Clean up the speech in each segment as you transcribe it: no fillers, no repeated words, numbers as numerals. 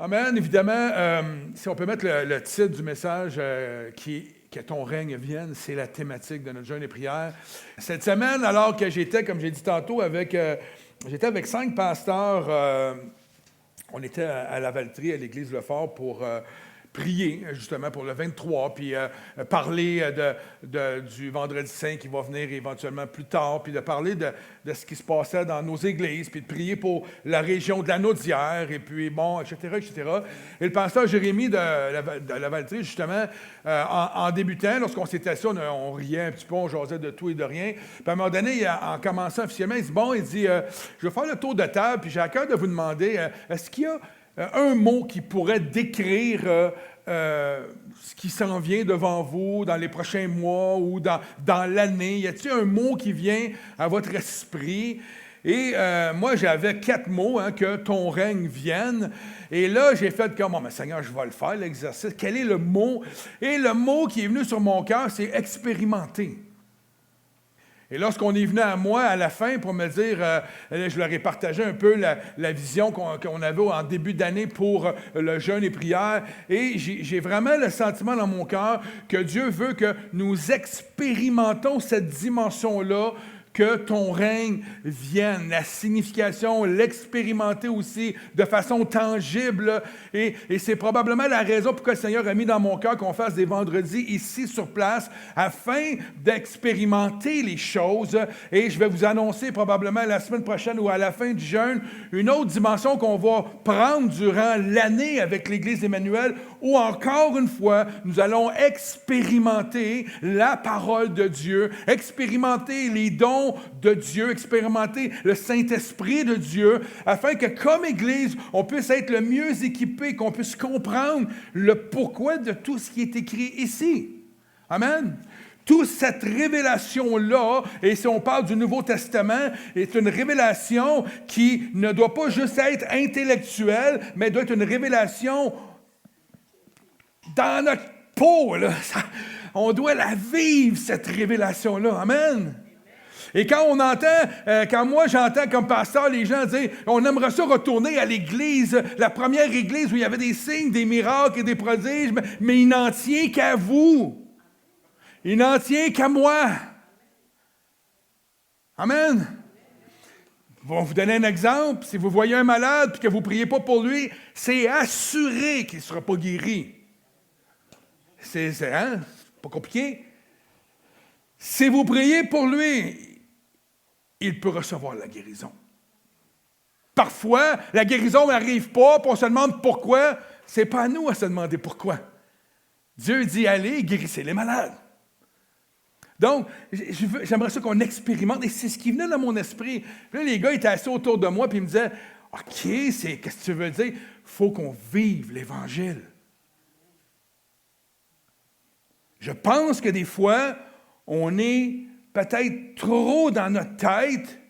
Amen. Évidemment, si on peut mettre le titre du message que ton règne vienne, c'est la thématique de notre jeûne et prière. Cette semaine, alors que j'étais, comme j'ai dit tantôt, j'étais avec 5 pasteurs, on était à la Valtrie, à l'église Lefort, pour prier, justement, pour le 23, puis parler du Vendredi Saint qui va venir éventuellement plus tard, puis de parler de ce qui se passait dans nos églises, puis de prier pour la région de la Naudière, et puis bon, etc., etc. Et le pasteur Jérémy de la Valtrie, justement, en débutant, lorsqu'on s'était assis, on riait un petit peu, on jasait de tout et de rien. Puis à un moment donné, en commençant officiellement, il dit, je vais faire le tour de table, puis j'ai à cœur de vous demander, est-ce qu'il y a un mot qui pourrait décrire ce qui s'en vient devant vous dans les prochains mois ou dans l'année? Y a-t-il un mot qui vient à votre esprit? Et moi, j'avais 4 mots, que ton règne vienne. Et là, j'ai fait comme, mais Seigneur, je vais le faire, l'exercice. Quel est le mot? Et le mot qui est venu sur mon cœur, c'est expérimenter. Et lorsqu'on est venu à moi à la fin pour me dire, je leur ai partagé un peu la vision qu'on avait en début d'année pour le jeûne et prière, et j'ai vraiment le sentiment dans mon cœur que Dieu veut que nous expérimentons cette dimension-là, que ton règne vienne, la signification, l'expérimenter aussi de façon tangible. Et c'est probablement la raison pourquoi le Seigneur a mis dans mon cœur qu'on fasse des vendredis ici sur place afin d'expérimenter les choses. Et je vais vous annoncer probablement la semaine prochaine ou à la fin du jeûne une autre dimension qu'on va prendre durant l'année avec l'Église Emmanuel, où encore une fois, nous allons expérimenter la parole de Dieu, expérimenter les dons de Dieu, expérimenter le Saint-Esprit de Dieu, afin que comme Église, on puisse être le mieux équipé, qu'on puisse comprendre le pourquoi de tout ce qui est écrit ici. Amen. Toute cette révélation-là, et si on parle du Nouveau Testament, est une révélation qui ne doit pas juste être intellectuelle, mais doit être une révélation dans notre peau. Là. On doit la vivre, cette révélation-là. Amen. Et quand moi j'entends comme pasteur les gens dire, on aimerait ça retourner à l'église, la première église où il y avait des signes, des miracles et des prodiges, mais il n'en tient qu'à vous. Il n'en tient qu'à moi. Amen. Je vais vous donner un exemple. Si vous voyez un malade et que vous ne priez pas pour lui, c'est assuré qu'il ne sera pas guéri. C'est pas compliqué. Si vous priez pour lui, il peut recevoir la guérison. Parfois, la guérison n'arrive pas, puis on se demande pourquoi. Ce n'est pas à nous à se demander pourquoi. Dieu dit, allez, guérissez les malades. Donc, j'aimerais ça qu'on expérimente, et c'est ce qui venait dans mon esprit. Puis là, les gars étaient assis autour de moi, puis ils me disaient, OK, qu'est-ce que tu veux dire? Il faut qu'on vive l'Évangile. Je pense que des fois, on est peut-être trop dans notre tête.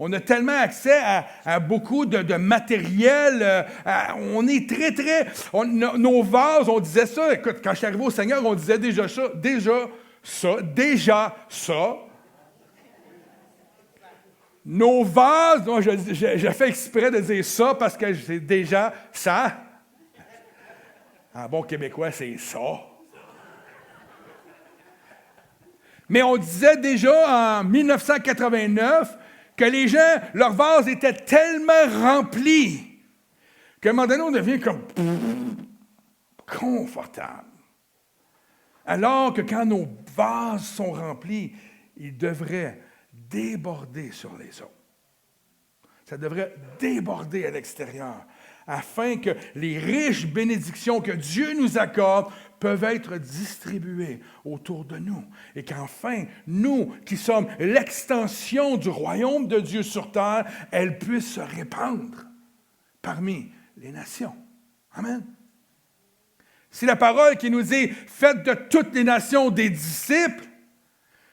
On a tellement accès à beaucoup de matériel. On est nos vases, on disait ça. Écoute, quand je suis arrivé au Seigneur, on disait déjà ça. Nos vases, moi, je fais exprès de dire ça parce que c'est déjà ça. En bon québécois, c'est ça. Mais on disait déjà en 1989 que les gens, leurs vases étaient tellement remplis qu'à un moment donné, on devient comme confortable. Alors que quand nos vases sont remplis, ils devraient déborder sur les autres. Ça devrait déborder à l'extérieur, afin que les riches bénédictions que Dieu nous accorde peuvent être distribuées autour de nous. Et qu'enfin, nous, qui sommes l'extension du royaume de Dieu sur terre, elles puissent se répandre parmi les nations. Amen. C'est la parole qui nous dit « Faites de toutes les nations des disciples »,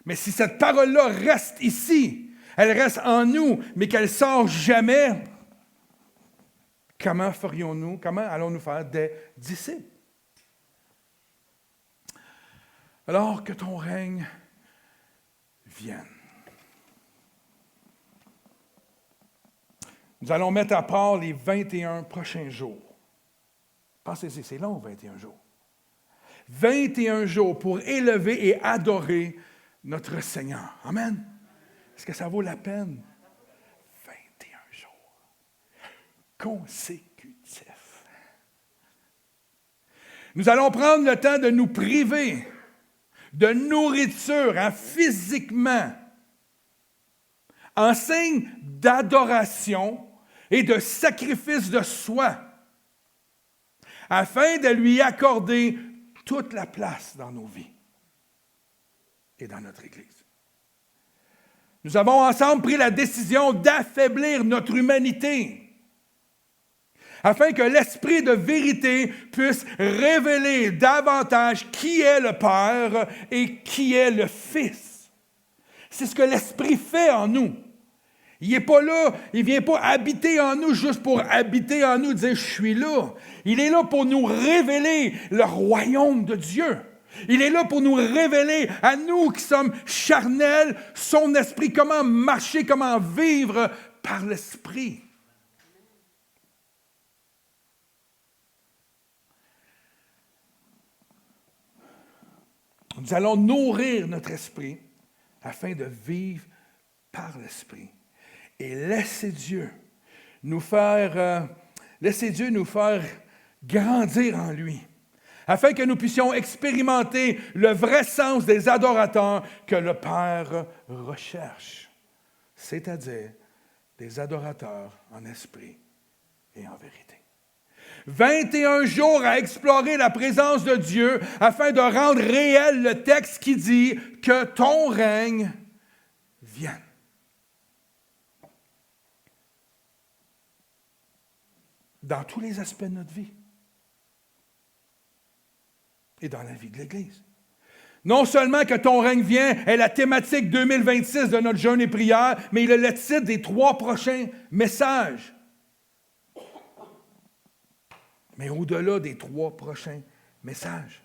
mais si cette parole-là reste ici, elle reste en nous, mais qu'elle ne sort jamais, comment allons-nous faire des disciples? Alors que ton règne vienne. Nous allons mettre à part les 21 prochains jours Pensez-y, c'est long, 21 jours. 21 jours pour élever et adorer notre Seigneur. Amen. Est-ce que ça vaut la peine? 21 jours consécutifs. Nous allons prendre le temps de nous priver de nourriture, physiquement, en signe d'adoration et de sacrifice de soi, afin de lui accorder toute la place dans nos vies et dans notre Église. Nous avons ensemble pris la décision d'affaiblir notre humanité, afin que l'Esprit de vérité puisse révéler davantage qui est le Père et qui est le Fils. C'est ce que l'Esprit fait en nous. Il n'est pas là, il ne vient pas habiter en nous juste pour habiter en nous, dire « je suis là ». Il est là pour nous révéler le royaume de Dieu. Il est là pour nous révéler à nous qui sommes charnels, son esprit, comment marcher, comment vivre par l'Esprit. Nous allons nourrir notre esprit afin de vivre par l'Esprit. Et laissez Dieu nous faire grandir en lui, afin que nous puissions expérimenter le vrai sens des adorateurs que le Père recherche, c'est-à-dire des adorateurs en esprit et en vérité. 21 jours à explorer la présence de Dieu afin de rendre réel le texte qui dit que ton règne vienne. Dans tous les aspects de notre vie et dans la vie de l'Église. Non seulement que ton règne vienne est la thématique 2026 de notre jeûne et prière, mais il est le titre des 3 prochains messages. Mais au-delà des 3 prochains messages,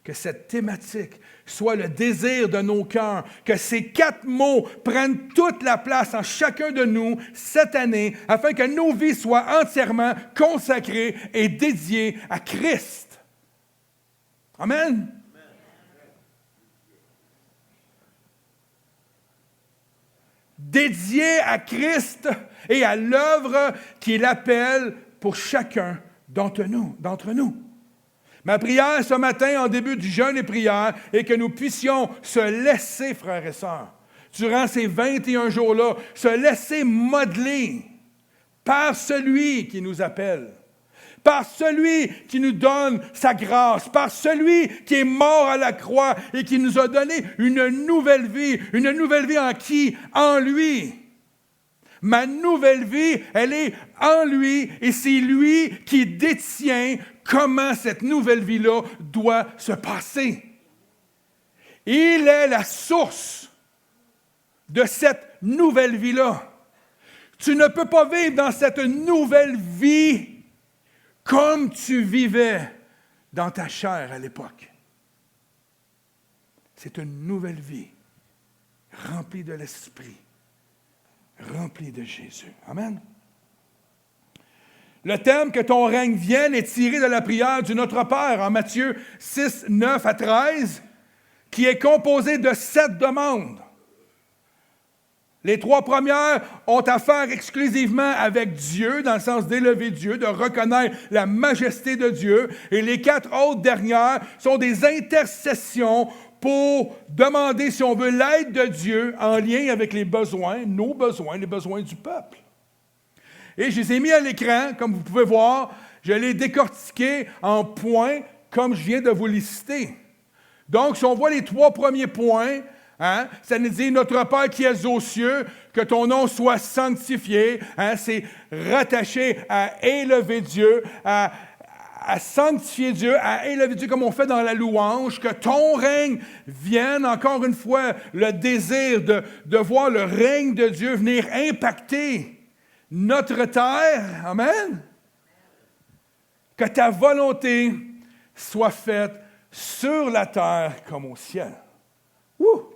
que cette thématique soit le désir de nos cœurs, que ces 4 mots prennent toute la place en chacun de nous cette année, afin que nos vies soient entièrement consacrées et dédiées à Christ. Amen. Dédiées à Christ et à l'œuvre qu'il appelle pour chacun d'entre nous. Ma prière ce matin, en début du jeûne et prière, est que nous puissions se laisser, frères et sœurs, durant ces 21 jours-là, se laisser modeler par celui qui nous appelle, par celui qui nous donne sa grâce, par celui qui est mort à la croix et qui nous a donné une nouvelle vie en qui? En lui. Ma nouvelle vie, elle est en lui et c'est lui qui détient comment cette nouvelle vie-là doit se passer. Il est la source de cette nouvelle vie-là. Tu ne peux pas vivre dans cette nouvelle vie comme tu vivais dans ta chair à l'époque. C'est une nouvelle vie remplie de l'Esprit, remplie de Jésus. Amen. Le thème que ton règne vienne est tiré de la prière du Notre Père en Matthieu 6, 9 à 13, qui est composé de 7 demandes. Les 3 premières ont à faire exclusivement avec Dieu, dans le sens d'élever Dieu, de reconnaître la majesté de Dieu. Et les 4 autres dernières sont des intercessions pour demander, si on veut, l'aide de Dieu en lien avec les besoins, nos besoins, les besoins du peuple. Et je les ai mis à l'écran, comme vous pouvez voir, je l'ai décortiqué en points, comme je viens de vous les citer. Donc, si on voit les 3 premiers points, ça nous dit « Notre Père qui es aux cieux, que ton nom soit sanctifié ». C'est rattaché à élever Dieu, à sanctifier Dieu, à élever Dieu comme on fait dans la louange, que ton règne vienne, encore une fois, le désir de voir le règne de Dieu venir impacter notre terre. Amen. Que ta volonté soit faite sur la terre comme au ciel. Ouh!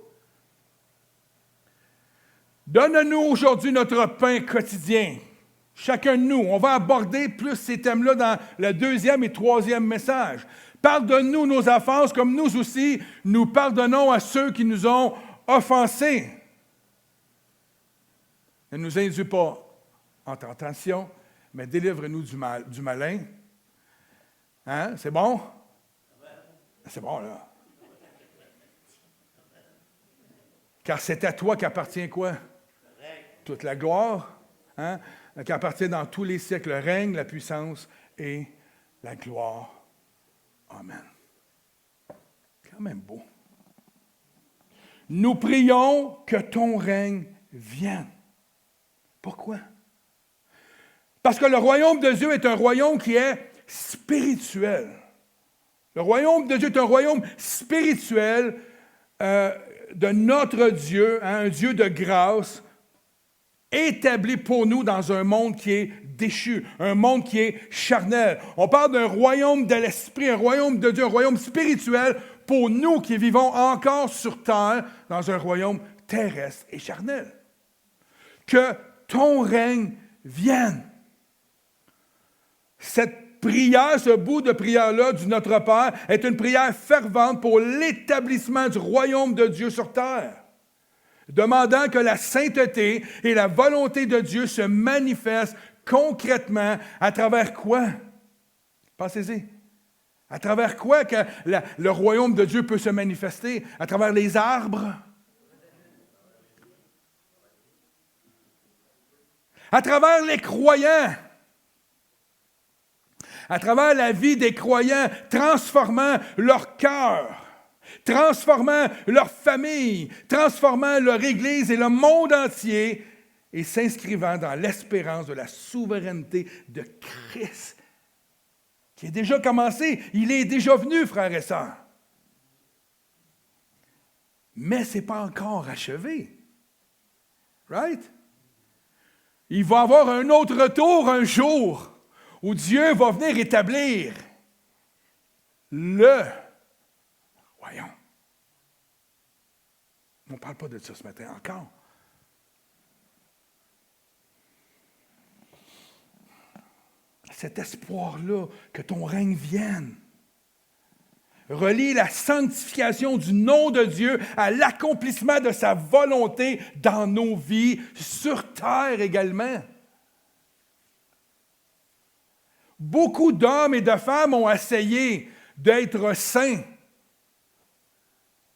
Donne-nous aujourd'hui notre pain quotidien. Chacun de nous. On va aborder plus ces thèmes-là dans le 2e et 3e message. Pardonne-nous nos offenses comme nous aussi, nous pardonnons à ceux qui nous ont offensés. Ne nous induis pas en tentation, mais délivre-nous du malin. Hein? C'est bon? C'est bon, là. Car c'est à toi qu'appartient quoi? Toute la gloire, hein? Qui appartient dans tous les siècles, le règne, la puissance et la gloire. Amen. C'est quand même beau. Nous prions que ton règne vienne. Pourquoi? Parce que le royaume de Dieu est un royaume qui est spirituel. Le royaume de Dieu est un royaume spirituel de notre Dieu, hein, un Dieu de grâce, établi pour nous dans un monde qui est déchu, un monde qui est charnel. On parle d'un royaume de l'esprit, un royaume de Dieu, un royaume spirituel pour nous qui vivons encore sur terre dans un royaume terrestre et charnel. Que ton règne vienne. Cette prière, ce bout de prière-là du Notre Père est une prière fervente pour l'établissement du royaume de Dieu sur terre, demandant que la sainteté et la volonté de Dieu se manifestent concrètement à travers quoi? Pensez-y. À travers quoi que le royaume de Dieu peut se manifester? À travers les arbres? À travers les croyants? À travers la vie des croyants, transformant leur cœur, transformant leur famille, transformant leur Église et le monde entier et s'inscrivant dans l'espérance de la souveraineté de Christ, qui est déjà commencé. Il est déjà venu, frères et sœurs. Mais ce n'est pas encore achevé. Right? Il va y avoir un autre retour un jour où Dieu va venir établir le royaume. On ne parle pas de ça ce matin encore. Cet espoir-là, que ton règne vienne, relie la sanctification du nom de Dieu à l'accomplissement de sa volonté dans nos vies, sur terre également. Beaucoup d'hommes et de femmes ont essayé d'être saints.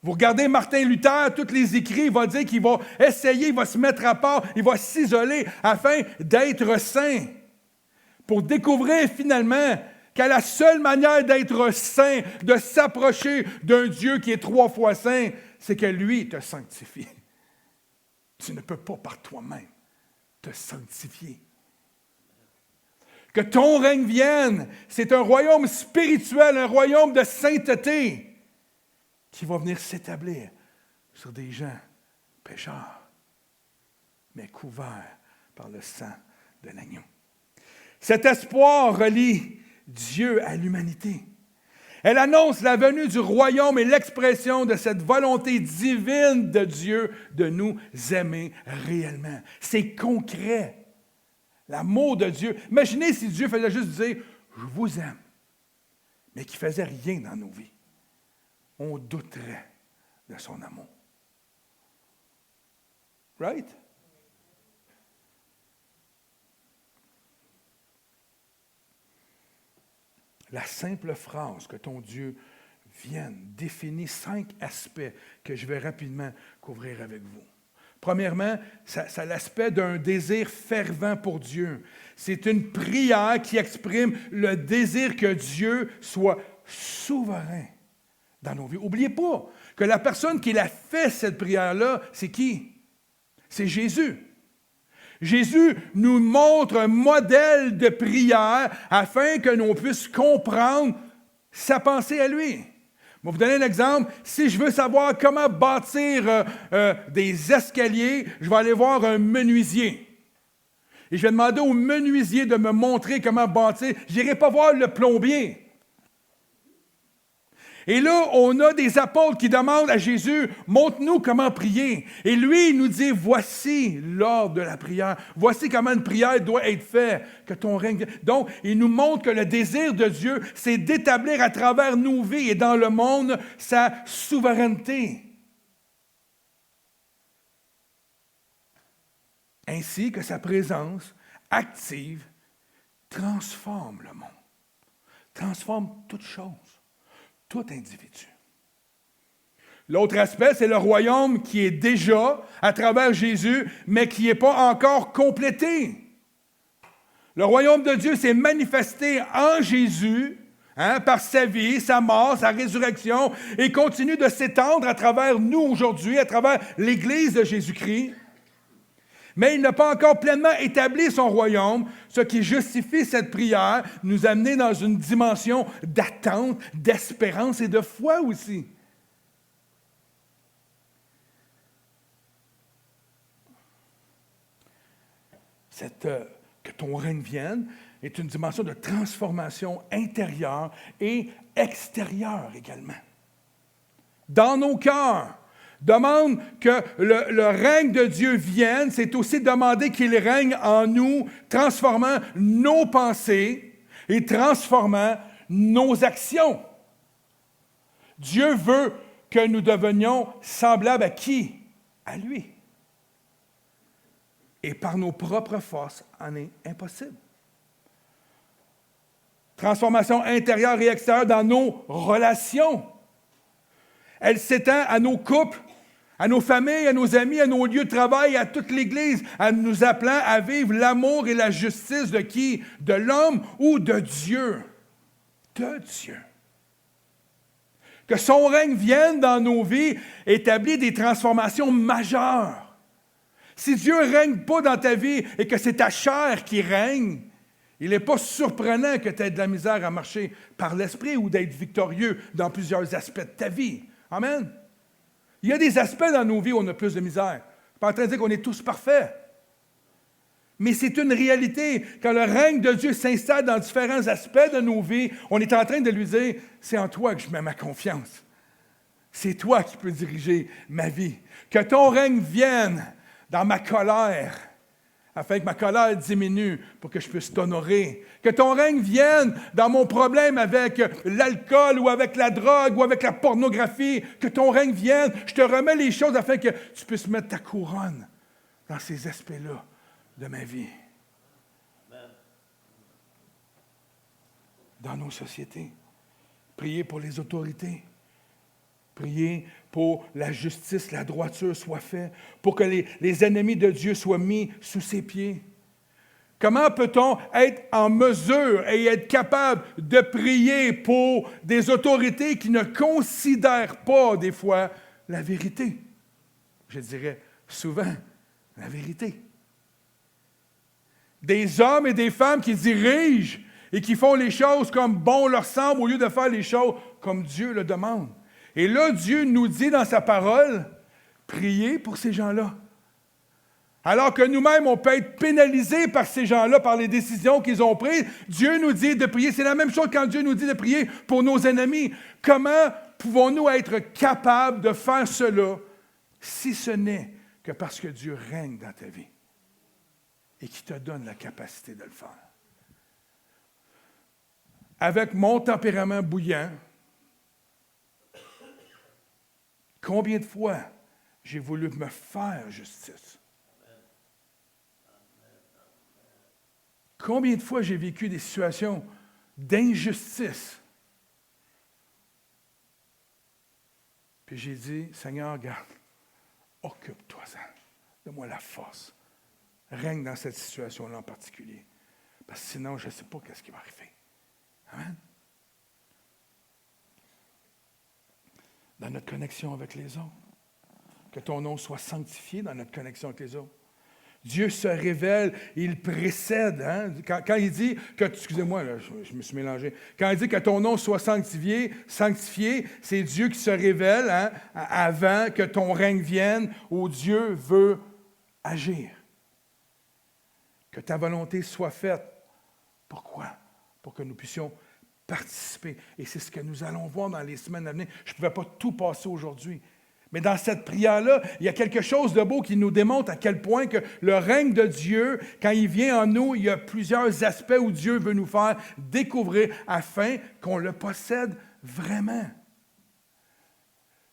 Vous regardez Martin Luther, tous les écrits, il va dire qu'il va essayer, il va se mettre à part, il va s'isoler afin d'être saint. Pour découvrir finalement qu'à la seule manière d'être saint, de s'approcher d'un Dieu qui est 3 fois saint, c'est que lui te sanctifie. Tu ne peux pas par toi-même te sanctifier. Que ton règne vienne, c'est un royaume spirituel, un royaume de sainteté qui va venir s'établir sur des gens pécheurs, mais couverts par le sang de l'agneau. Cet espoir relie Dieu à l'humanité. Elle annonce la venue du royaume et l'expression de cette volonté divine de Dieu de nous aimer réellement. C'est concret. L'amour de Dieu. Imaginez si Dieu faisait juste dire « Je vous aime », mais qu'il ne faisait rien dans nos vies. On douterait de son amour. Right? La simple phrase que ton Dieu vienne définit 5 aspects que je vais rapidement couvrir avec vous. Premièrement, ça a l'aspect d'un désir fervent pour Dieu. C'est une prière qui exprime le désir que Dieu soit souverain dans nos vies. N'oubliez pas que la personne qui a fait cette prière-là, c'est qui? C'est Jésus. Jésus nous montre un modèle de prière afin que l'on puisse comprendre sa pensée à lui. Je vais vous donner un exemple. Si je veux savoir comment bâtir des escaliers, je vais aller voir un menuisier. Et je vais demander au menuisier de me montrer comment bâtir. Je n'irai pas voir le plombier. Et là, on a des apôtres qui demandent à Jésus, montre-nous comment prier. Et lui, il nous dit, voici l'ordre de la prière. Voici comment une prière doit être faite, que ton règne vienne. Donc, il nous montre que le désir de Dieu, c'est d'établir à travers nos vies et dans le monde sa souveraineté. Ainsi que sa présence active transforme le monde, transforme toute chose. Tout individu. L'autre aspect, c'est le royaume qui est déjà à travers Jésus, mais qui n'est pas encore complété. Le royaume de Dieu s'est manifesté en Jésus, par sa vie, sa mort, sa résurrection, et continue de s'étendre à travers nous aujourd'hui, à travers l'Église de Jésus-Christ. Mais il n'a pas encore pleinement établi son royaume, ce qui justifie cette prière, nous amener dans une dimension d'attente, d'espérance et de foi aussi. Que ton règne vienne est une dimension de transformation intérieure et extérieure également. Dans nos cœurs, demande que le règne de Dieu vienne, c'est aussi demander qu'il règne en nous, transformant nos pensées et transformant nos actions. Dieu veut que nous devenions semblables à qui? À lui. Et par nos propres forces, en est impossible. Transformation intérieure et extérieure dans nos relations. Elle s'étend à nos couples, à nos familles, à nos amis, à nos lieux de travail, à toute l'Église, en nous appelant à vivre l'amour et la justice de qui? De l'homme ou de Dieu? De Dieu. Que son règne vienne dans nos vies, établit des transformations majeures. Si Dieu ne règne pas dans ta vie et que c'est ta chair qui règne, il n'est pas surprenant que tu aies de la misère à marcher par l'esprit ou d'être victorieux dans plusieurs aspects de ta vie. Amen. Il y a des aspects dans nos vies où on a plus de misère. Je ne suis pas en train de dire qu'on est tous parfaits. Mais c'est une réalité. Quand le règne de Dieu s'installe dans différents aspects de nos vies, on est en train de lui dire, c'est en toi que je mets ma confiance. C'est toi qui peux diriger ma vie. Que ton règne vienne dans ma colère, afin que ma colère diminue pour que je puisse t'honorer. Que ton règne vienne dans mon problème avec l'alcool ou avec la drogue ou avec la pornographie. Que ton règne vienne. Je te remets les choses afin que tu puisses mettre ta couronne dans ces aspects-là de ma vie. Dans nos sociétés. Priez pour les autorités. Priez pour la justice, la droiture soit faite, pour que les ennemis de Dieu soient mis sous ses pieds. Comment peut-on être en mesure et être capable de prier pour des autorités qui ne considèrent pas des fois la vérité? Je dirais souvent la vérité. Des hommes et des femmes qui dirigent et qui font les choses comme bon leur semble au lieu de faire les choses comme Dieu le demande. Et là, Dieu nous dit dans sa parole, priez pour ces gens-là. Alors que nous-mêmes, on peut être pénalisés par ces gens-là, par les décisions qu'ils ont prises, Dieu nous dit de prier. C'est la même chose quand Dieu nous dit de prier pour nos ennemis. Comment pouvons-nous être capables de faire cela si ce n'est que parce que Dieu règne dans ta vie et qui te donne la capacité de le faire? Avec mon tempérament bouillant, combien de fois j'ai voulu me faire justice? Combien de fois j'ai vécu des situations d'injustice? Puis j'ai dit, Seigneur, regarde, occupe-toi-en, donne-moi la force. Règne dans cette situation-là en particulier. Parce que sinon, je ne sais pas ce qui va arriver. Amen. Dans notre connexion avec les autres. Que ton nom soit sanctifié dans notre connexion avec les autres. Dieu se révèle, il précède. Hein? Quand il dit que, excusez-moi, là, je me suis mélangé. Quand il dit que ton nom soit sanctifié, c'est Dieu qui se révèle avant que ton règne vienne, où Dieu veut agir. Que ta volonté soit faite. Pourquoi? Pour que nous puissions participer. Et c'est ce que nous allons voir dans les semaines à venir. Je ne pouvais pas tout passer aujourd'hui. Mais dans cette prière-là, il y a quelque chose de beau qui nous démontre à quel point que le règne de Dieu, quand il vient en nous, il y a plusieurs aspects où Dieu veut nous faire découvrir afin qu'on le possède vraiment.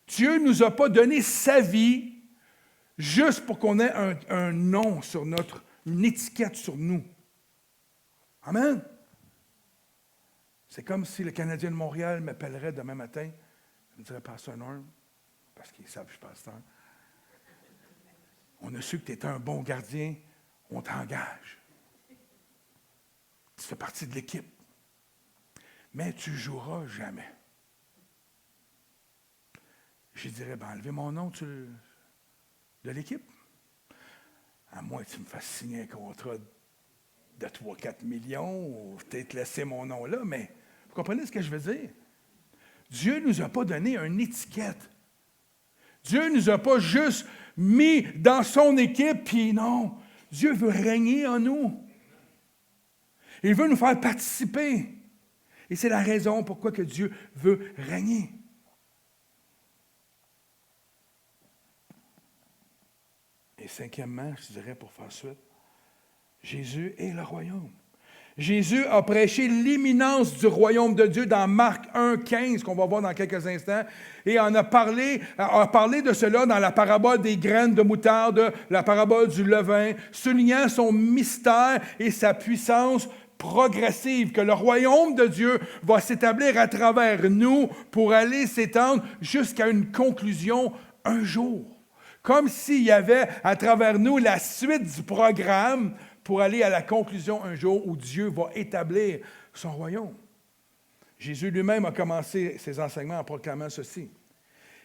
Dieu ne nous a pas donné sa vie juste pour qu'on ait un nom sur une étiquette sur nous. Amen. C'est comme si le Canadien de Montréal m'appellerait demain matin, il me dirait, Pasteur Norm, parce qu'ils savent que je suis pasteur. On a su que tu étais un bon gardien, on t'engage. Tu fais partie de l'équipe. Mais tu ne joueras jamais. Je dirais, enlevez mon nom de l'équipe. À moins que tu me fasses signer un contrat de 3-4 millions, ou peut-être laisser mon nom là, mais vous comprenez ce que je veux dire? Dieu ne nous a pas donné une étiquette. Dieu ne nous a pas juste mis dans son équipe, puis non. Dieu veut régner en nous. Il veut nous faire participer. Et c'est la raison pourquoi que Dieu veut régner. Et cinquièmement, je dirais pour faire suite, Jésus est le royaume. Jésus a prêché l'imminence du royaume de Dieu dans Marc 1,15, qu'on va voir dans quelques instants, et on a parlé de cela dans la parabole des graines de moutarde, la parabole du levain, soulignant son mystère et sa puissance progressive, que le royaume de Dieu va s'établir à travers nous pour aller s'étendre jusqu'à une conclusion un jour. Comme s'il y avait à travers nous la suite du programme pour aller à la conclusion un jour où Dieu va établir son royaume. Jésus lui-même a commencé ses enseignements en proclamant ceci.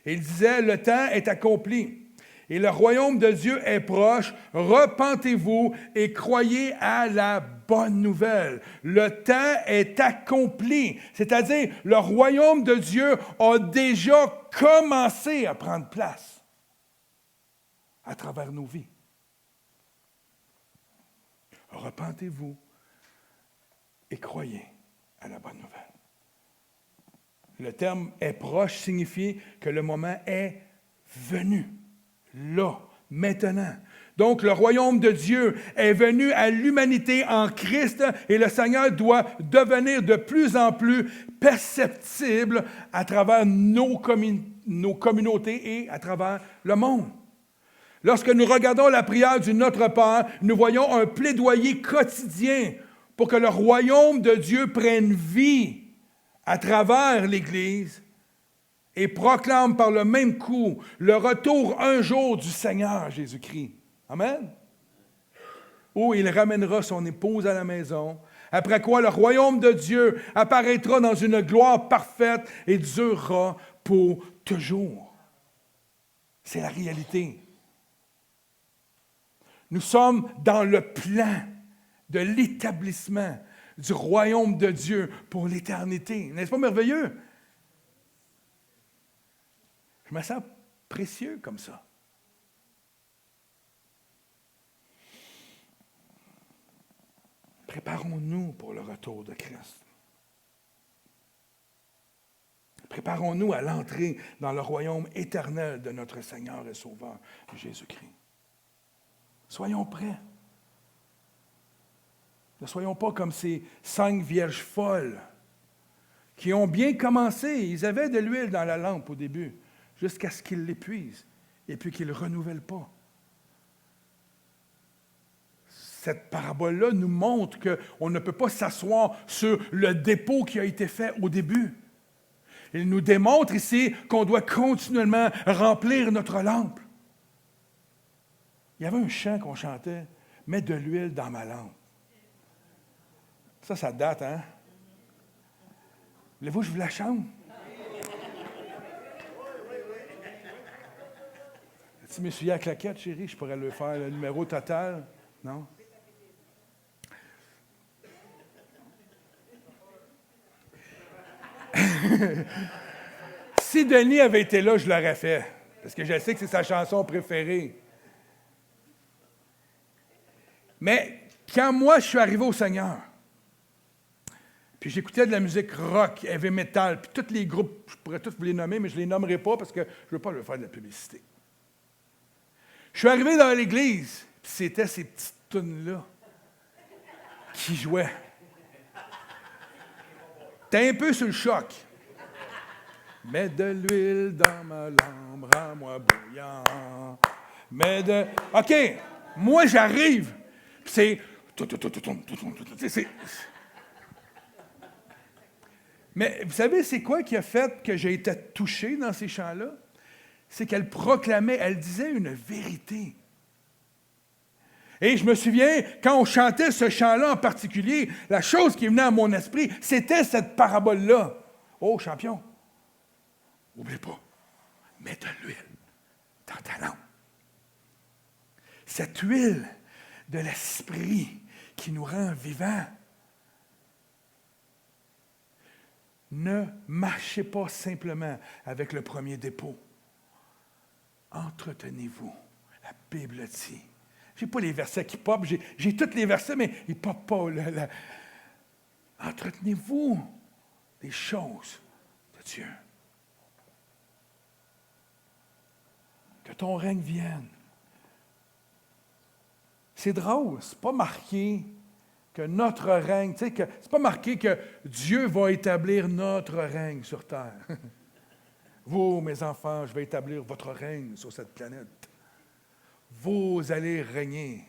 Et il disait, le temps est accompli et le royaume de Dieu est proche. Repentez-vous et croyez à la bonne nouvelle. Le temps est accompli, c'est-à-dire le royaume de Dieu a déjà commencé à prendre place à travers nos vies. Repentez-vous et croyez à la bonne nouvelle. Le terme « est proche » signifie que le moment est venu, là, maintenant. Donc, le royaume de Dieu est venu à l'humanité en Christ et le Seigneur doit devenir de plus en plus perceptible à travers nos communautés et à travers le monde. Lorsque nous regardons la prière du Notre Père, nous voyons un plaidoyer quotidien pour que le royaume de Dieu prenne vie à travers l'Église et proclame par le même coup le retour un jour du Seigneur Jésus-Christ. Amen. Où il ramènera son épouse à la maison, après quoi le royaume de Dieu apparaîtra dans une gloire parfaite et durera pour toujours. C'est la réalité. Nous sommes dans le plan de l'établissement du royaume de Dieu pour l'éternité. N'est-ce pas merveilleux? Je me sens précieux comme ça. Préparons-nous pour le retour de Christ. Préparons-nous à l'entrée dans le royaume éternel de notre Seigneur et Sauveur, Jésus-Christ. Soyons prêts. Ne soyons pas comme ces 5 vierges folles qui ont bien commencé. Ils avaient de l'huile dans la lampe au début, jusqu'à ce qu'ils l'épuisent et puis qu'ils ne renouvellent pas. Cette parabole-là nous montre qu'on ne peut pas s'asseoir sur le dépôt qui a été fait au début. Il nous démontre ici qu'on doit continuellement remplir notre lampe. Il y avait un chant qu'on chantait, « Mets de l'huile dans ma lampe ». Ça date, hein? Voulez-vous que je vous la chante? Si je me souviens à claquette, chérie, je pourrais le faire, le numéro total. Non? Si Denis avait été là, je l'aurais fait. Parce que je sais que c'est sa chanson préférée. Mais quand moi, je suis arrivé au Seigneur, Puis j'écoutais de la musique rock, heavy metal, puis tous les groupes, je pourrais tous vous les nommer, mais je ne les nommerai pas parce que je ne veux pas leur faire de la publicité. Je suis arrivé dans l'église, puis c'était ces petites tunes-là qui jouaient. T'es un peu sur le choc. Mets de l'huile dans ma lampe, rends-moi bouillant. OK, moi j'arrive, puis c'est... Mais vous savez, c'est quoi qui a fait que j'ai été touché dans ces chants-là? C'est qu'elle proclamait, elle disait une vérité. Et je me souviens, quand on chantait ce chant-là en particulier, la chose qui venait à mon esprit, c'était cette parabole-là. Oh, champion, n'oublie pas, mets de l'huile dans ta lampe. Cette huile de l'esprit qui nous rend vivants. Ne marchez pas simplement avec le premier dépôt. Entretenez-vous. La Bible dit. Je n'ai pas les versets qui popent, j'ai tous les versets, mais ils ne popent pas. Entretenez-vous des choses de Dieu. Que ton règne vienne. C'est drôle, c'est pas marqué que notre règne, tu sais, que c'est pas marqué que Dieu va établir notre règne sur terre. Vous, mes enfants, je vais établir votre règne sur cette planète. Vous allez régner.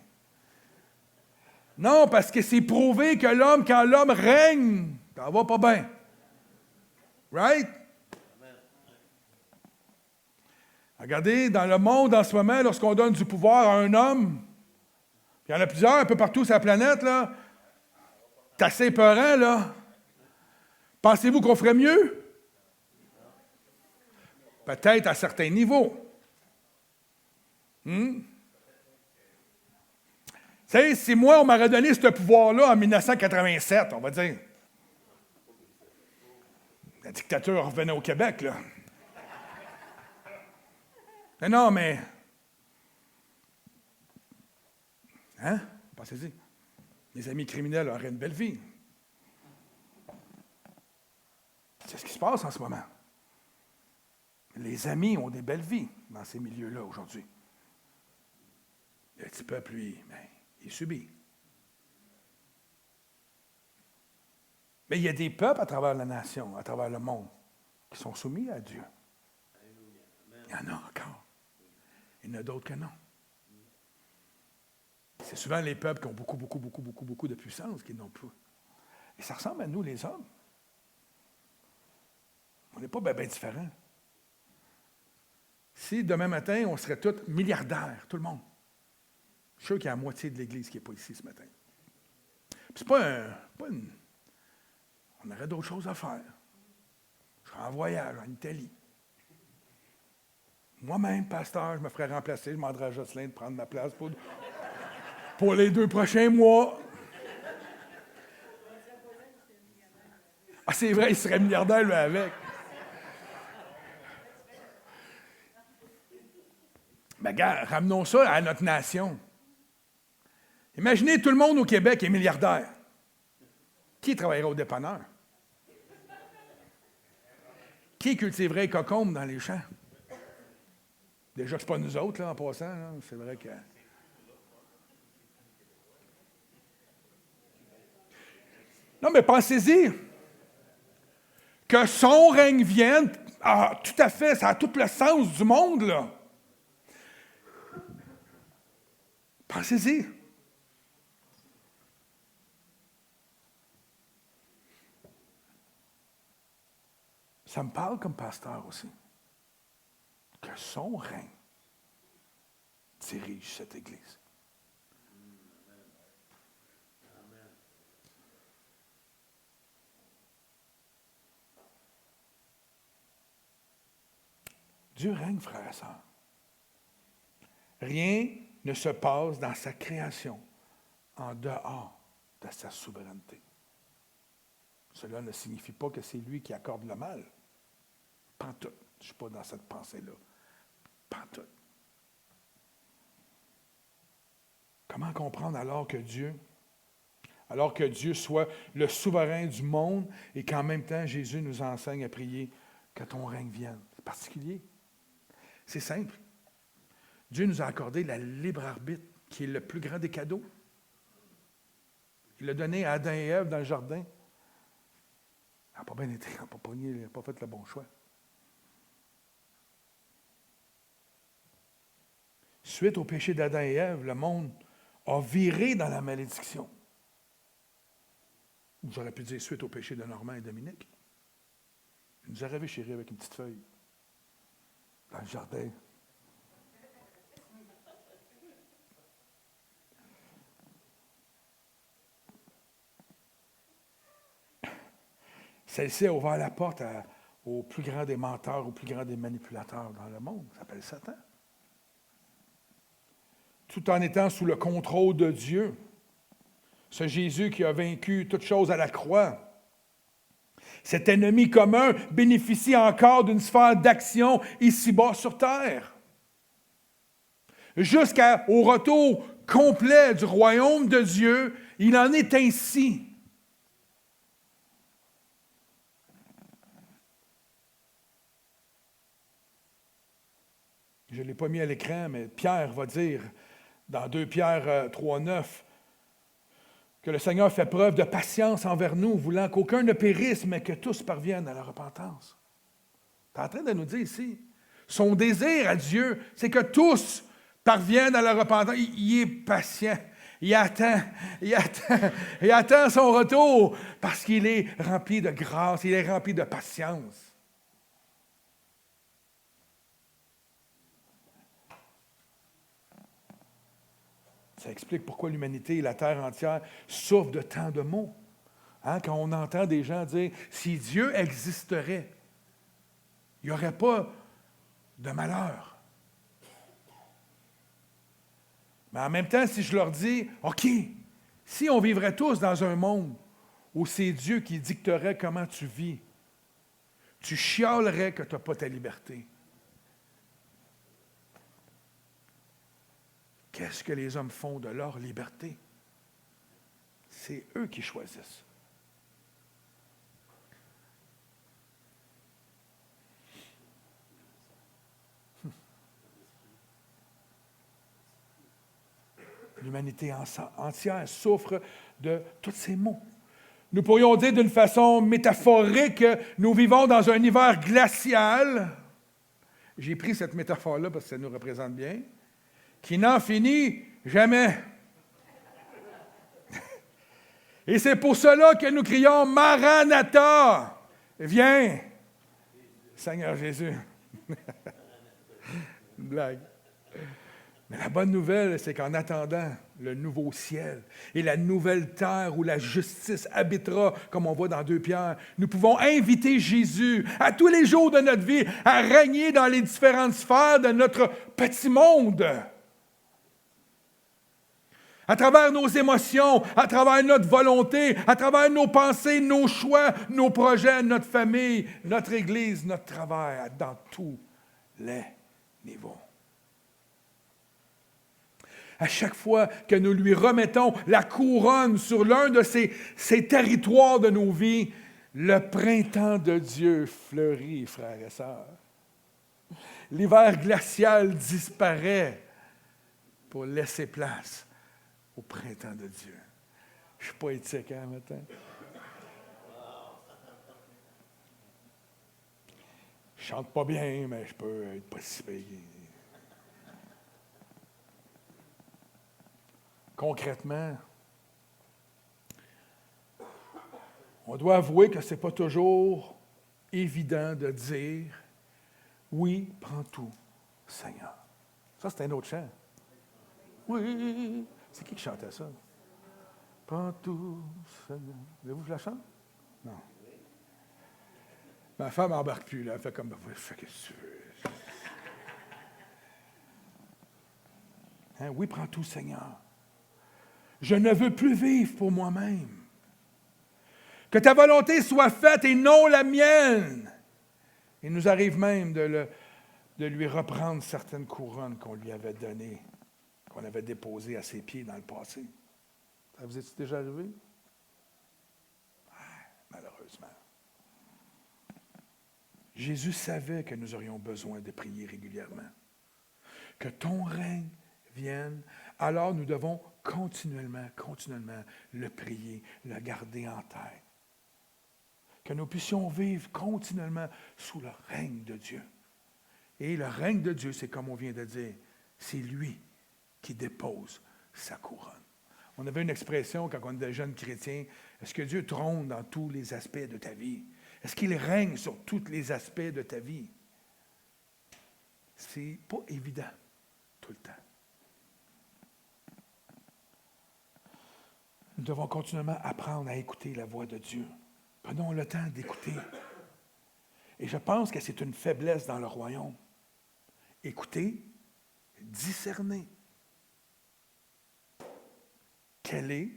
Non, parce que c'est prouvé que l'homme, quand l'homme règne, ça va pas bien. Right? Regardez, dans le monde en ce moment, lorsqu'on donne du pouvoir à un homme, il y en a plusieurs un peu partout sur la planète, là, c'est assez épeurant, là. Pensez-vous qu'on ferait mieux? Peut-être à certains niveaux. Tu sais, si moi, on m'aurait donné ce pouvoir-là en 1987, on va dire. La dictature revenait au Québec, là. Mais non, mais... Hein? Pensez-y. Les amis criminels auraient une belle vie. C'est ce qui se passe en ce moment. Les amis ont des belles vies dans ces milieux-là aujourd'hui. Le petit peuple, lui, il subit. Mais il y a des peuples à travers la nation, à travers le monde, qui sont soumis à Dieu. Il y en a encore. Il y en a d'autres que non. C'est souvent les peuples qui ont beaucoup de puissance qui n'ont pas. Et ça ressemble à nous, les hommes. On n'est pas bien différents. Si demain matin, on serait tous milliardaires, tout le monde, je suis sûr qu'il y a la moitié de l'Église qui n'est pas ici ce matin. Puis c'est pas une... On aurait d'autres choses à faire. Je serais en voyage en Italie. Moi-même, pasteur, je me ferais remplacer, je demanderais à Jocelyn de prendre ma place pour les 2 prochains mois. Ah, c'est vrai, il serait milliardaire, lui, avec. Mais gars, ramenons ça à notre nation. Imaginez tout le monde au Québec est milliardaire. Qui travaillerait au dépanneur? Qui cultiverait les cocombes dans les champs? Déjà que ce n'est pas nous autres, là, en passant. Là. C'est vrai que... Non, mais pensez-y. Que son règne vienne, tout à fait, ça a tout le sens du monde, là. Pensez-y. Ça me parle comme pasteur aussi. Que son règne dirige cette Église. Dieu règne, frères et sœurs. Rien ne se passe dans sa création en dehors de sa souveraineté. Cela ne signifie pas que c'est lui qui accorde le mal. Pantoute. Je ne suis pas dans cette pensée-là. Pantoute. Comment comprendre alors que Dieu Alors que Dieu soit le souverain du monde et qu'en même temps, Jésus nous enseigne à prier que ton règne vienne. C'est particulier. C'est simple. Dieu nous a accordé la libre arbitre, qui est le plus grand des cadeaux. Il l'a donné à Adam et Ève dans le jardin. Il n'a pas bien été, il n'a pas fait le bon choix. Suite au péché d'Adam et Ève, le monde a viré dans la malédiction. J'aurais pu dire suite au péché de Normand et Dominique. Il nous a rêvé chéri avec une petite feuille dans le jardin. Celle-ci a ouvert la porte au plus grand des menteurs, au plus grand des manipulateurs dans le monde. Ça s'appelle Satan. Tout en étant sous le contrôle de Dieu. Ce Jésus qui a vaincu toute chose à la croix. Cet ennemi commun bénéficie encore d'une sphère d'action ici-bas sur terre. Jusqu'au retour complet du royaume de Dieu, il en est ainsi. Je ne l'ai pas mis à l'écran, mais Pierre va dire dans 2 Pierre 3,9 que le Seigneur fait preuve de patience envers nous, voulant qu'aucun ne périsse, mais que tous parviennent à la repentance. Il est en train de nous dire ici, son désir à Dieu, c'est que tous parviennent à la repentance. Il est patient. Il attend son retour parce qu'il est rempli de grâce, il est rempli de patience. Ça explique pourquoi l'humanité et la terre entière souffrent de tant de maux. Hein, quand on entend des gens dire « si Dieu existerait, il n'y aurait pas de malheur ». Mais en même temps, si je leur dis « OK, si on vivrait tous dans un monde où c'est Dieu qui dicterait comment tu vis, tu chialerais que tu n'as pas ta liberté. » Qu'est-ce que les hommes font de leur liberté? C'est eux qui choisissent. L'humanité entière souffre de tous ces maux. Nous pourrions dire d'une façon métaphorique que nous vivons dans un hiver glacial. J'ai pris cette métaphore-là parce que ça nous représente bien. Qui n'en finit jamais. Et c'est pour cela que nous crions « Maranatha ». Viens, Seigneur Jésus. Une blague. Mais la bonne nouvelle, c'est qu'en attendant le nouveau ciel et la nouvelle terre où la justice habitera, comme on voit dans 2 Pierre, nous pouvons inviter Jésus à tous les jours de notre vie à régner dans les différentes sphères de notre petit monde. À travers nos émotions, à travers notre volonté, à travers nos pensées, nos choix, nos projets, notre famille, notre Église, notre travail, dans tous les niveaux. À chaque fois que nous lui remettons la couronne sur l'un de ces territoires de nos vies, le printemps de Dieu fleurit, frères et sœurs. L'hiver glacial disparaît pour laisser place au printemps de Dieu. Je ne suis pas éthique, hein, matin? Je ne chante pas bien, mais je peux être pas si pire. Concrètement, on doit avouer que ce n'est pas toujours évident de dire « Oui, prends tout, Seigneur ». Ça, c'est un autre chant. Oui, c'est qui chantait ça? Prends tout, Seigneur. Voulez-vous que je la chante? Non. Ma femme n'embarque plus, là. Elle fait comme, fais ce que tu veux. Hein? Oui, prends tout, Seigneur. Je ne veux plus vivre pour moi-même. Que ta volonté soit faite et non la mienne. Il nous arrive même de lui reprendre certaines couronnes qu'on lui avait données, qu'on avait déposées à ses pieds dans le passé. Ça vous est déjà arrivé? malheureusement. Jésus savait que nous aurions besoin de prier régulièrement. Que ton règne vienne, alors nous devons continuellement le prier, le garder en tête. Que nous puissions vivre continuellement sous le règne de Dieu. Et le règne de Dieu, c'est comme on vient de dire, c'est lui qui dépose sa couronne. On avait une expression quand on était jeunes chrétiens, est-ce que Dieu trône dans tous les aspects de ta vie? Est-ce qu'il règne sur tous les aspects de ta vie? C'est pas évident tout le temps. Nous devons continuellement apprendre à écouter la voix de Dieu. Prenons le temps d'écouter. Et je pense que c'est une faiblesse dans le royaume. Écouter, discerner. Quelle est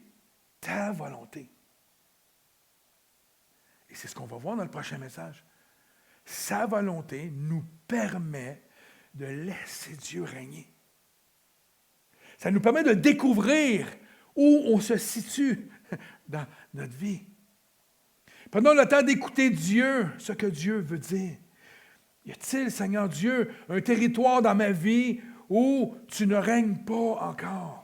ta volonté? Et c'est ce qu'on va voir dans le prochain message. Sa volonté nous permet de laisser Dieu régner. Ça nous permet de découvrir où on se situe dans notre vie. Prenons le temps d'écouter Dieu, ce que Dieu veut dire. Y a-t-il, Seigneur Dieu, un territoire dans ma vie où tu ne règnes pas encore?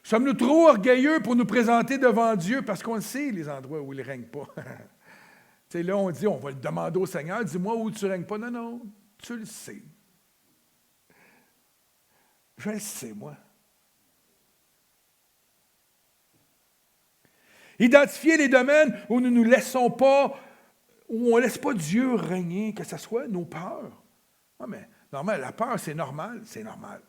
Sommes-nous trop orgueilleux pour nous présenter devant Dieu parce qu'on sait les endroits où il ne règne pas? Tu sais, là, on dit, on va le demander au Seigneur, dis-moi où tu ne règnes pas. Non, non, tu le sais. Je le sais, moi. Identifier les domaines où nous ne nous laissons pas, où on ne laisse pas Dieu régner, que ce soit nos peurs. Oui, mais normal, la peur, c'est normal, c'est normal.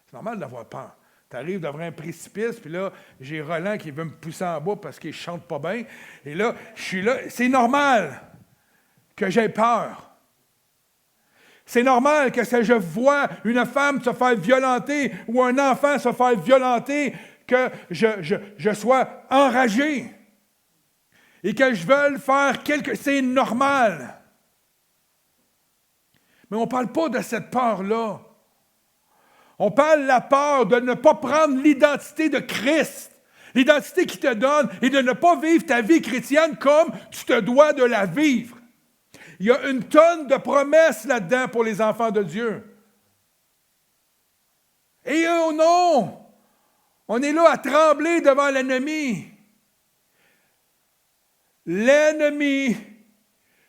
C'est normal d'avoir peur. Tu arrives devant un précipice, puis là, j'ai Roland qui veut me pousser en bas parce qu'il ne chante pas bien. Et là, je suis là. C'est normal que j'ai peur. C'est normal que si je vois une femme se faire violenter ou un enfant se faire violenter, que je sois enragé et que je veuille faire quelque chose. C'est normal. Mais on ne parle pas de cette peur-là. On parle de la peur de ne pas prendre l'identité de Christ, l'identité qu'il te donne, et de ne pas vivre ta vie chrétienne comme tu te dois de la vivre. Il y a une tonne de promesses là-dedans pour les enfants de Dieu. Et oh non! On est là à trembler devant l'ennemi. L'ennemi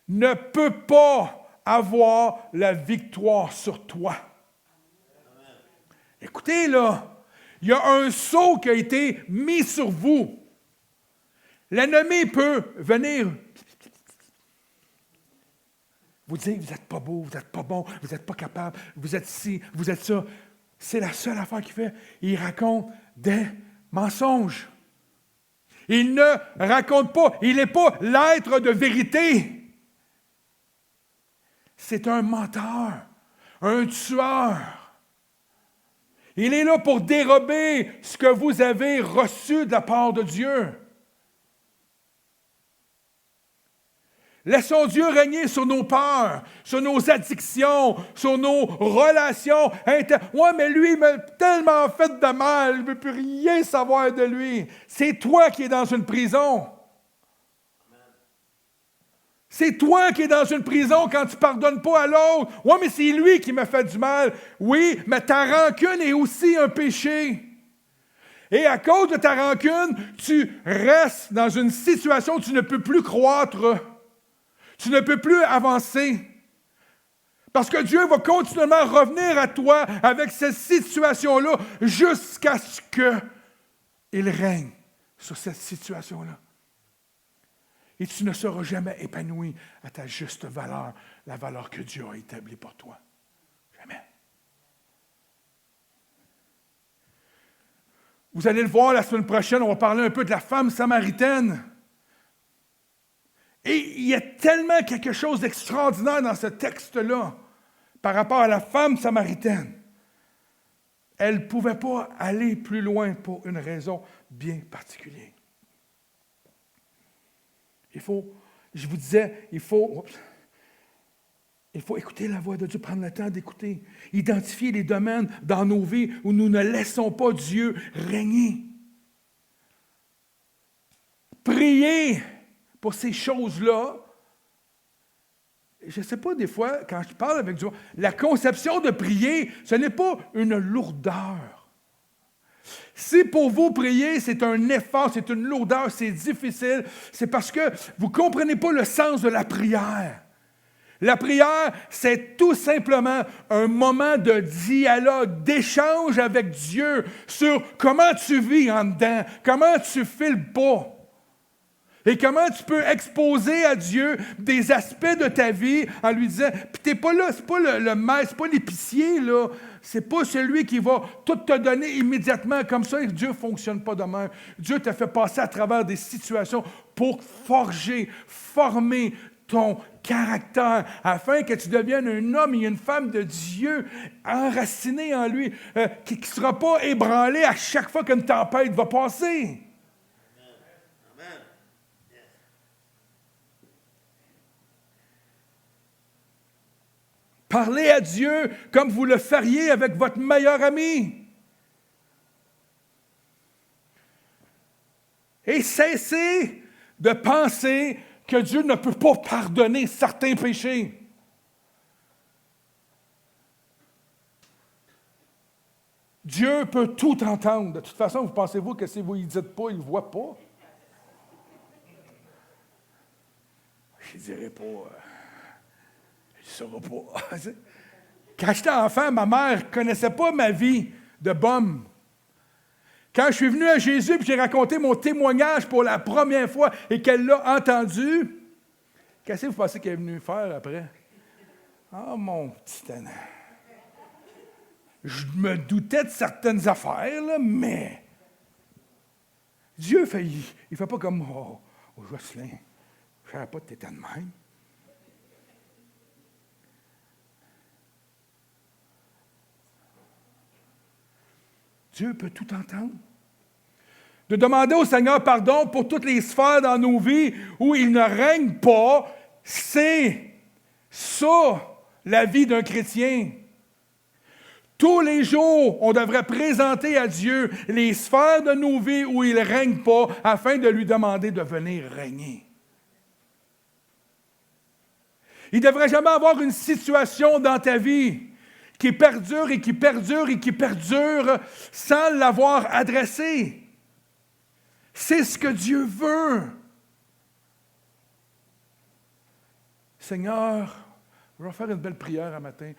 ne peut pas avoir la victoire sur toi. Écoutez, là, il y a un sceau qui a été mis sur vous. L'ennemi peut venir vous dire, vous n'êtes pas beau, vous n'êtes pas bon, vous n'êtes pas capable, vous êtes ci, vous êtes ça. C'est la seule affaire qu'il fait. Il raconte des mensonges. Il ne raconte pas, il n'est pas l'être de vérité. C'est un menteur, un tueur. Il est là pour dérober ce que vous avez reçu de la part de Dieu. Laissons Dieu régner sur nos peurs, sur nos addictions, sur nos relations. Ouais, mais lui, il m'a tellement fait de mal, je ne veux plus rien savoir de lui. C'est toi qui es dans une prison. C'est toi qui es dans une prison quand tu ne pardonnes pas à l'autre. Oui, mais c'est lui qui m'a fait du mal. Oui, mais ta rancune est aussi un péché. Et à cause de ta rancune, tu restes dans une situation où tu ne peux plus croître. Tu ne peux plus avancer. Parce que Dieu va continuellement revenir à toi avec cette situation-là jusqu'à ce qu'il règne sur cette situation-là. Et tu ne seras jamais épanoui à ta juste valeur, la valeur que Dieu a établie pour toi. Jamais. Vous allez le voir la semaine prochaine, on va parler un peu de la femme samaritaine. Et il y a tellement quelque chose d'extraordinaire dans ce texte-là par rapport à la femme samaritaine. Elle ne pouvait pas aller plus loin pour une raison bien particulière. Je vous disais, il faut écouter la voix de Dieu, prendre le temps d'écouter, identifier les domaines dans nos vies où nous ne laissons pas Dieu régner. prier pour ces choses-là. Je ne sais pas, des fois, quand je parle avec Dieu, la conception de prier, ce n'est pas une lourdeur. Si pour vous, prier, c'est un effort, c'est une lourdeur, c'est difficile, c'est parce que vous ne comprenez pas le sens de la prière. La prière, c'est tout simplement un moment de dialogue, d'échange avec Dieu sur comment tu vis en dedans, comment tu files pas. Et comment tu peux exposer à Dieu des aspects de ta vie en lui disant, puis t'es pas là, c'est pas le maître, c'est pas l'épicier, là. C'est pas celui qui va tout te donner immédiatement comme ça. Et Dieu ne fonctionne pas de même. Dieu t'a fait passer à travers des situations pour forger, former ton caractère, afin que tu deviennes un homme et une femme de Dieu, enraciné en lui, qui ne sera pas ébranlé à chaque fois qu'une tempête va passer. Parlez à Dieu comme vous le feriez avec votre meilleur ami. Et cessez de penser que Dieu ne peut pas pardonner certains péchés. Dieu peut tout entendre. De toute façon, vous pensez-vous que si vous ne dites pas, il ne voit pas? Je ne dirais pas... Je ne saurais pas. Quand j'étais enfant, ma mère ne connaissait pas ma vie de bum. Quand je suis venu à Jésus et j'ai raconté mon témoignage pour la première fois et qu'elle l'a entendu, qu'est-ce que vous pensez qu'elle est venue faire après? Ah, mon petit tannant. Je me doutais de certaines affaires, là, mais Dieu fait, il ne fait pas comme Jocelyn. Je ne savais pas que tu étais de même. Dieu peut tout entendre. De demander au Seigneur pardon pour toutes les sphères dans nos vies où il ne règne pas, c'est ça, la vie d'un chrétien. Tous les jours, on devrait présenter à Dieu les sphères de nos vies où il ne règne pas, afin de lui demander de venir régner. Il ne devrait jamais avoir une situation dans ta vie qui perdure et qui perdure et qui perdure sans l'avoir adressé. C'est ce que Dieu veut. Seigneur, je vais faire une belle prière un matin,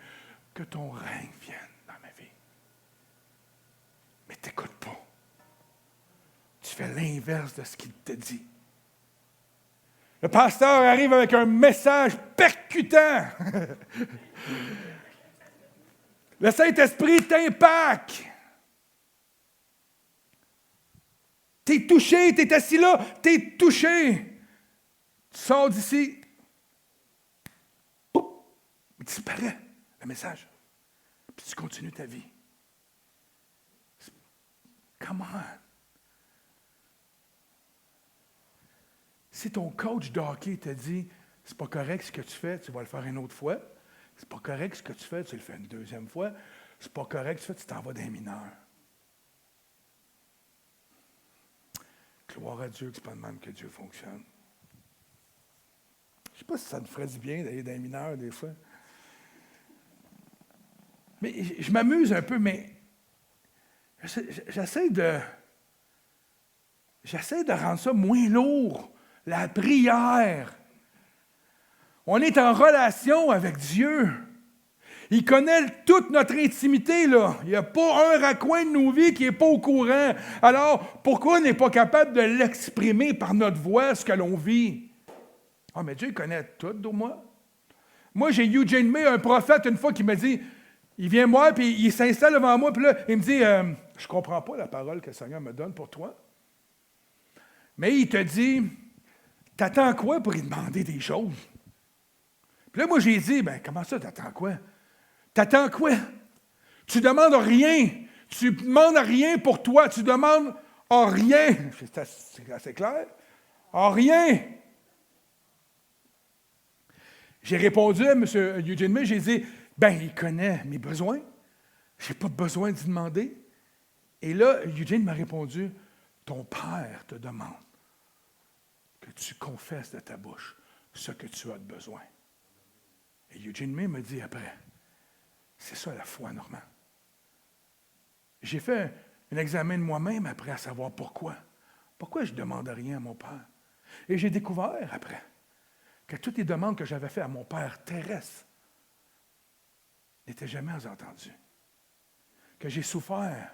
que ton règne vienne dans ma vie. Mais tu n'écoutes pas. Tu fais l'inverse de ce qu'il te dit. Le pasteur arrive avec un message percutant. Le Saint-Esprit t'impacte. Tu es touché, tu es assis là, tu es touché. Tu sors d'ici. Pouf, il disparaît, le message. Puis tu continues ta vie. Come on. Si ton coach de hockey te dit « c'est pas correct ce que tu fais, tu vas le faire une autre fois. C'est pas correct ce que tu fais, tu le fais une deuxième fois. C'est pas correct ce que tu fais, tu t'en vas d'un mineur. » Gloire à Dieu que ce n'est pas de même que Dieu fonctionne. Je ne sais pas si ça nous ferait du bien d'aller d'un mineur des fois. Mais je m'amuse un peu, mais j'essaie de rendre ça moins lourd. La prière. On est en relation avec Dieu. Il connaît toute notre intimité, là. Il n'y a pas un raccoin de nos vies qui n'est pas au courant. Alors, pourquoi on n'est pas capable de l'exprimer par notre voix, ce que l'on vit? Ah, mais Dieu il connaît tout de moi. Moi, j'ai Eugene May, un prophète, une fois, qui me dit, il vient moi, puis il s'installe devant moi, puis là, il me dit, je ne comprends pas la parole que le Seigneur me donne pour toi. Mais il te dit, t'attends quoi pour lui demander des choses? Puis là, moi, j'ai dit, comment ça, t'attends quoi? T'attends quoi? Tu demandes rien. Tu demandes rien pour toi. Tu demandes rien. C'est assez clair? Rien. J'ai répondu à M. Eugene May, j'ai dit, il connaît mes besoins. Je n'ai pas besoin d'y demander. Et là, Eugene m'a répondu, ton père te demande. que tu confesses de ta bouche ce que tu as de besoin. Et Eugene May me dit après, c'est ça la foi, Normand. J'ai fait un examen de moi-même après à savoir pourquoi. Pourquoi je ne demandais rien à mon Père? Et j'ai découvert après que toutes les demandes que j'avais faites à mon Père terrestre n'étaient jamais entendues. Que j'ai souffert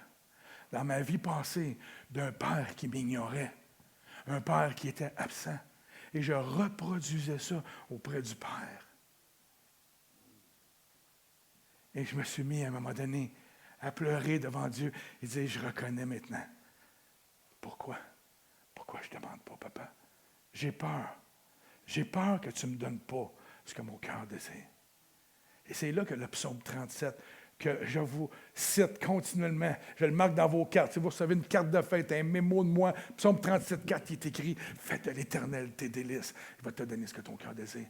dans ma vie passée d'un Père qui m'ignorait, un Père qui était absent. Et je reproduisais ça auprès du Père. Et je me suis mis à un moment donné à pleurer devant Dieu et dire, je reconnais maintenant. Pourquoi? Pourquoi je ne demande pas, papa? J'ai peur. J'ai peur que tu ne me donnes pas ce que mon cœur désire. Et c'est là que le psaume 37, que je vous cite continuellement, je le marque dans vos cartes. Si vous recevez une carte de fête, un mémo de moi, psaume 37, 4, qui est écrit, fais de l'Éternel tes délices. Il va te donner ce que ton cœur désire.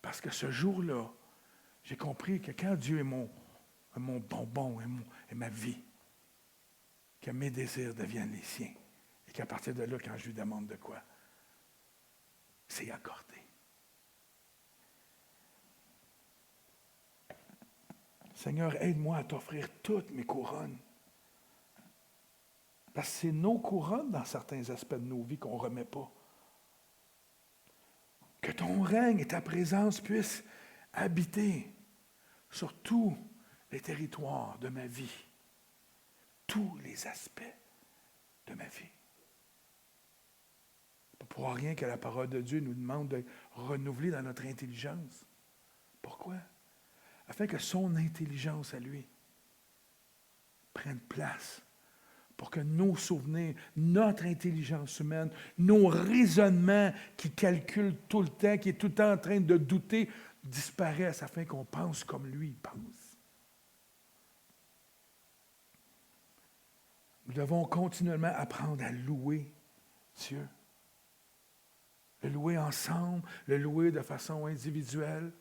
Parce que ce jour-là, j'ai compris que quand Dieu est mon bonbon et ma vie, que mes désirs deviennent les siens. Et qu'à partir de là, quand je lui demande de quoi, c'est accordé. Seigneur, aide-moi à t'offrir toutes mes couronnes. Parce que c'est nos couronnes dans certains aspects de nos vies qu'on ne remet pas. Que ton règne et ta présence puissent habiter sur tous les territoires de ma vie, tous les aspects de ma vie. Pas pour rien que la parole de Dieu nous demande de renouveler dans notre intelligence. Pourquoi? Afin que son intelligence à lui prenne place pour que nos souvenirs, notre intelligence humaine, nos raisonnements qui calculent tout le temps, qui est tout le temps en train de douter, disparaissent afin qu'on pense comme lui pense. Nous devons continuellement apprendre à louer Dieu. Le louer ensemble, le louer de façon individuelle.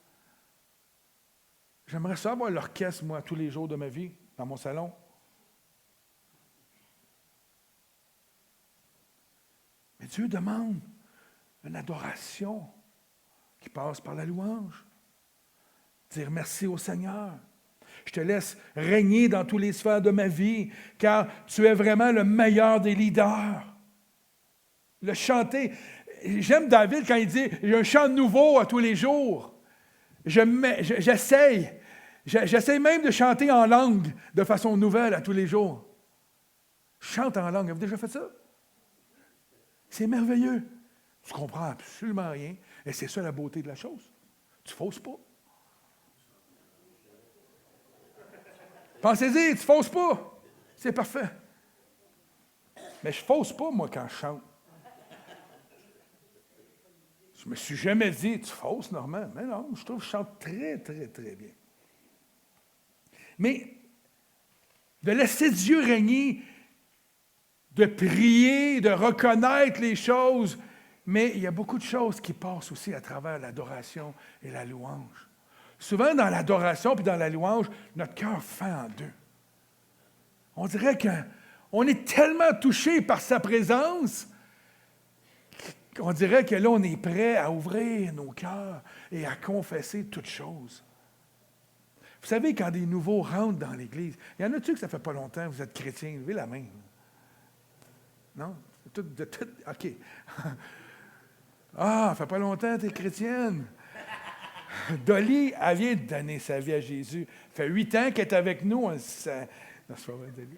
J'aimerais ça avoir l'orchestre, moi, tous les jours de ma vie, dans mon salon. Mais Dieu demande une adoration qui passe par la louange. Dire merci au Seigneur. Je te laisse régner dans toutes les sphères de ma vie, car tu es vraiment le meilleur des leaders. Le chanter. J'aime David quand il dit « J'ai un chant nouveau à tous les jours ». J'essaye même de chanter en langue de façon nouvelle à tous les jours. Je chante en langue. Avez-vous déjà fait ça? C'est merveilleux. Tu ne comprends absolument rien. Et c'est ça la beauté de la chose. Tu ne fausses pas. Pensez-y, tu ne fausses pas. C'est parfait. Mais je ne fausse pas, moi, quand je chante. Je ne me suis jamais dit, tu fausses, Normand. Mais non, je trouve que je chante très, très, très bien. Mais de laisser Dieu régner, de prier, de reconnaître les choses, mais il y a beaucoup de choses qui passent aussi à travers l'adoration et la louange. Souvent, dans l'adoration puis dans la louange, notre cœur fend en deux. On dirait qu'on est tellement touché par sa présence qu'on dirait que là, on est prêt à ouvrir nos cœurs et à confesser toutes choses. Vous savez, quand des nouveaux rentrent dans l'Église, il y en a-tu que ça fait pas longtemps que vous êtes chrétien? Levez la main. Non? OK. Ah, ça fait pas longtemps que tu es chrétienne. Dolly, elle vient de donner sa vie à Jésus. Ça fait 8 ans qu'elle est avec nous. Non, c'est pas vrai, Dolly.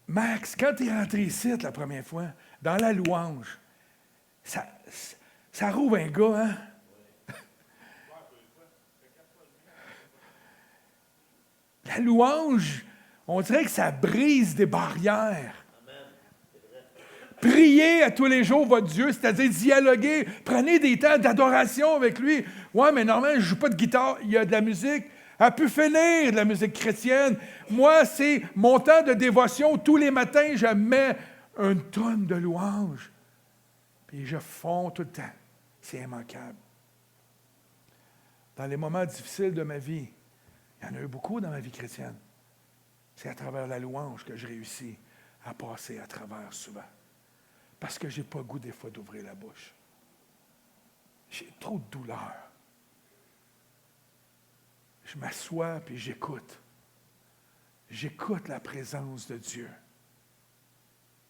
Max, quand tu es rentré ici la première fois, dans la louange, ça rouvre un gars, hein? La louange, on dirait que ça brise des barrières. Priez à tous les jours votre Dieu, c'est-à-dire dialoguer. Prenez des temps d'adoration avec lui. Ouais, mais normalement, je ne joue pas de guitare, il y a de la musique. Elle peut finir de la musique chrétienne. Moi, c'est mon temps de dévotion. Tous les matins, je mets une tonne de louange. Puis je fonds tout le temps. C'est immanquable. Dans les moments difficiles de ma vie, il y en a eu beaucoup dans ma vie chrétienne. C'est à travers la louange que je réussis à passer à travers souvent. Parce que je n'ai pas le goût des fois d'ouvrir la bouche. J'ai trop de douleur. Je m'assois et j'écoute. J'écoute la présence de Dieu.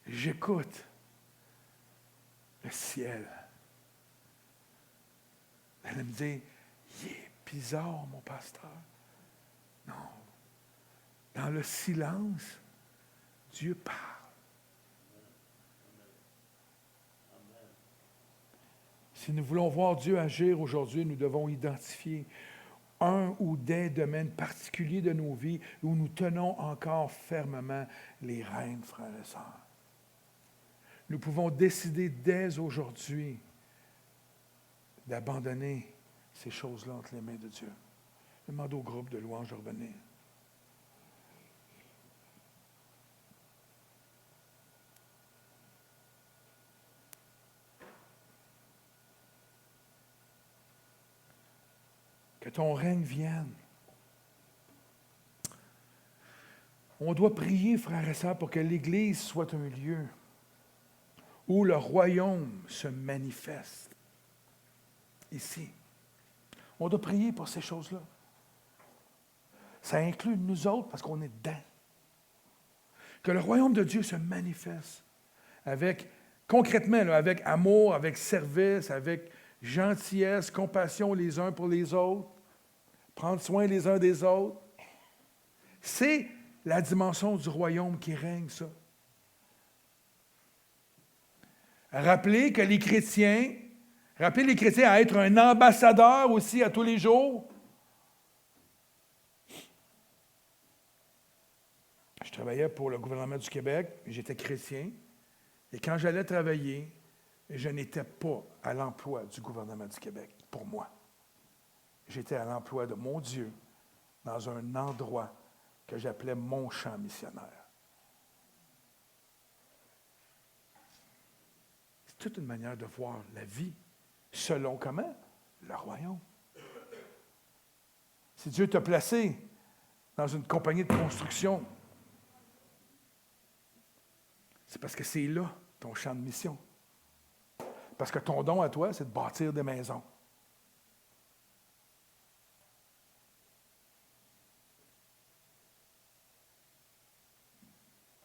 J'écoute le ciel. Elle allait me dire, il est bizarre, mon pasteur. Non. Dans le silence, Dieu parle. Si nous voulons voir Dieu agir aujourd'hui, nous devons identifier un ou des domaines particuliers de nos vies où nous tenons encore fermement les rênes, frères et sœurs. Nous pouvons décider dès aujourd'hui d'abandonner ces choses-là entre les mains de Dieu. Je demande au groupe de louanges de revenir. Que ton règne vienne. On doit prier, frères et sœurs, pour que l'Église soit un lieu où le royaume se manifeste. Ici. On doit prier pour ces choses-là. Ça inclut nous autres parce qu'on est dedans. Que le royaume de Dieu se manifeste avec, concrètement, là, avec amour, avec service, avec gentillesse, compassion les uns pour les autres, prendre soin les uns des autres. C'est la dimension du royaume qui règne, ça. Rappelez les chrétiens à être un ambassadeur aussi à tous les jours. Je travaillais pour le gouvernement du Québec, j'étais chrétien, et quand j'allais travailler, je n'étais pas à l'emploi du gouvernement du Québec, pour moi. J'étais à l'emploi de mon Dieu, dans un endroit que j'appelais mon champ missionnaire. C'est toute une manière de voir la vie, selon comment? Le royaume. Si Dieu t'a placé dans une compagnie de construction, c'est parce que c'est là ton champ de mission. Parce que ton don à toi, c'est de bâtir des maisons.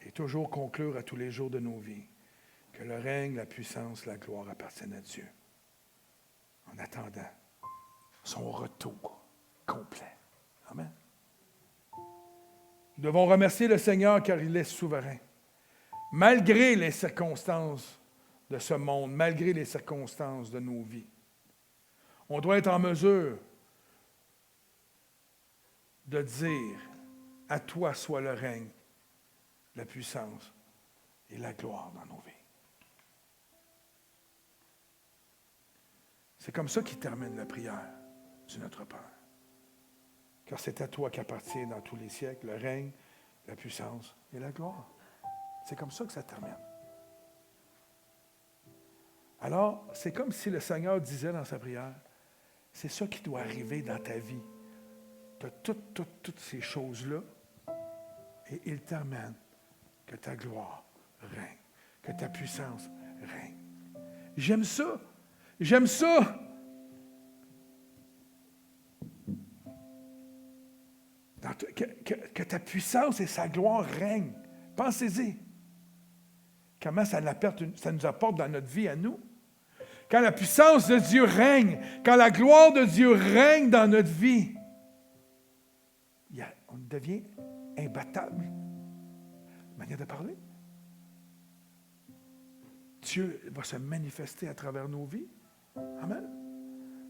Et toujours conclure à tous les jours de nos vies que le règne, la puissance, la gloire appartiennent à Dieu. En attendant son retour complet. Amen. Nous devons remercier le Seigneur car il est souverain. Malgré les circonstances de ce monde, malgré les circonstances de nos vies, on doit être en mesure de dire, à toi soit le règne, la puissance et la gloire dans nos vies. C'est comme ça qu'il termine la prière du Notre Père. Car c'est à toi qu'appartient dans tous les siècles le règne, la puissance et la gloire. C'est comme ça que ça termine. Alors, c'est comme si le Seigneur disait dans sa prière, c'est ça qui doit arriver dans ta vie. Tu as toutes ces choses-là, et il t'amène que ta gloire règne, que ta puissance règne. J'aime ça. J'aime ça. Que ta puissance et sa gloire règnent. Pensez-y. Comment ça nous apporte dans notre vie à nous? Quand la puissance de Dieu règne, quand la gloire de Dieu règne dans notre vie, on devient imbattable. Manière de parler. Dieu va se manifester à travers nos vies. Amen.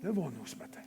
Levons-nous ce matin.